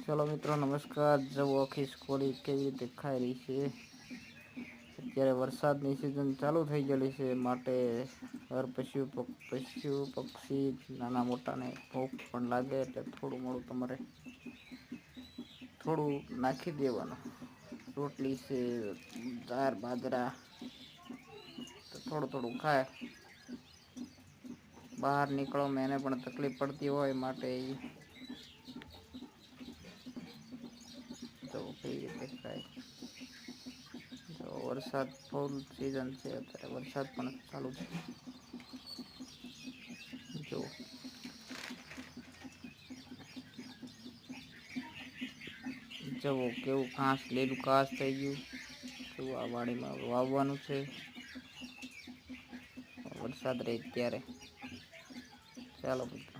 ચલો મિત્રો નમસ્કાર. જવો આખી સ્કોરી કેવી રીતે ખાઈ રહી છે. અત્યારે વરસાદની સિઝન ચાલુ થઈ ગયેલી છે માટે હર પશુ પક્ષી નાના મોટાને ભૂખ પણ લાગે એટલે થોડું મોડું તમારે થોડું નાખી દેવાનું. રોટલી છે દાળ બાજરા તો થોડું થોડું ખાય. બહાર નીકળો એને પણ તકલીફ પડતી હોય માટે તો કઈ રીતે ખાય. વરસાદ ફૂલ સિઝન છે અત્યારે વરસાદ પણ ચાલુ છે. જો જવો કેવું ઘાસ લીલું ઘાસ થઈ ગયું. શું આ વાડીમાં વાવવાનું છે. વરસાદ રહે ત્યારે ચાલો મિત્રો.